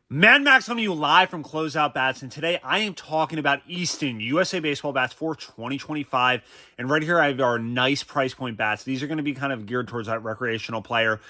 Mad Max coming to you live from Closeout Bats, and today I am talking about Easton USA Baseball bats for 2025. And right here I have our nice price point bats. These are going to be kind of geared towards that recreational player,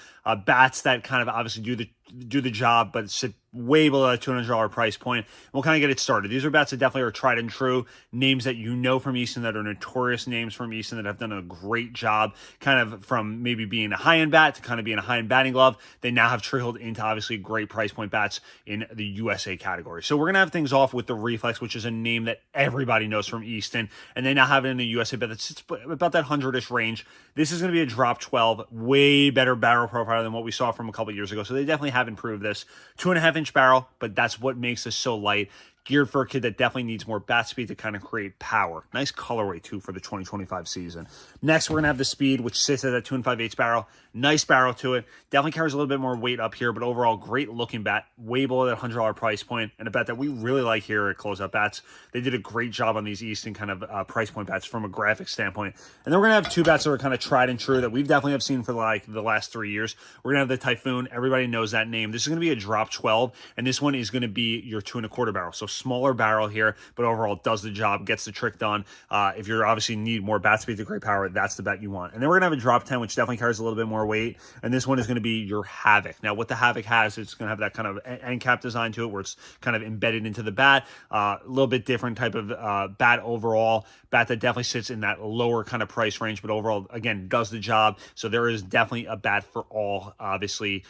bats that kind of obviously do the job, but sit way below that $200 price point. We'll kind of get it started. These are bats that definitely are tried and true, names that you know from Easton, that are notorious names from Easton, that have done a great job, kind of from maybe being a high-end bat to kind of being a high-end batting glove. They now have trickled into obviously great price point bats in the USA category. So we're going to have things off with the Reflex, which is a name that everybody knows from Easton, and they now have it in the USA bat that's about that 100-ish range. This is going to be a drop 12, way better barrel profile than what we saw from a couple years ago. So they definitely have improved this. 2.5-inch barrel, but that's what makes this so light. Geared for a kid that definitely needs more bat speed to kind of create power. Nice colorway, too, for the 2025 season. Next, we're going to have the Speed, which sits at that 2 5/8 barrel. Nice barrel to it. Definitely carries a little bit more weight up here, but overall, great looking bat. Way below that $100 price point, and a bat that we really like here at Closeout Bats. They did a great job on these Easton kind of price point bats from a graphic standpoint. And then we're going to have two bats that are kind of tried and true that we've definitely have seen for like the last 3 years. We're going to have the Typhoon. Everybody knows that name. This is going to be a drop 12, and this one is going to be your 2 1/4 barrel. So smaller barrel here, but overall does the job, gets the trick done. If you're obviously need more bat speed to create power, that's the bet you want. And then we're gonna have a drop 10, which definitely carries a little bit more weight, and this one is going to be your Havoc. Now what the Havoc has, it's going to have that kind of end cap design to it where it's kind of embedded into the bat. A little bit different type of bat overall. Bat that definitely sits in that lower kind of price range, but overall, again, does the job. So there is definitely a bat for all, obviously,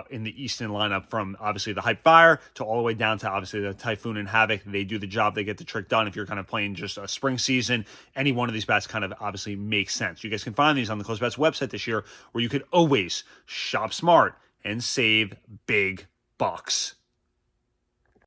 in the Easton lineup, from obviously the Hype Fire to all the way down to obviously the Typhoon and Havoc. They do the job, they get the trick done. If you're kind of playing just a spring season, any one of these bats kind of obviously makes sense. You guys can find these on the Close Bats website this year, where you could always shop smart and save big bucks.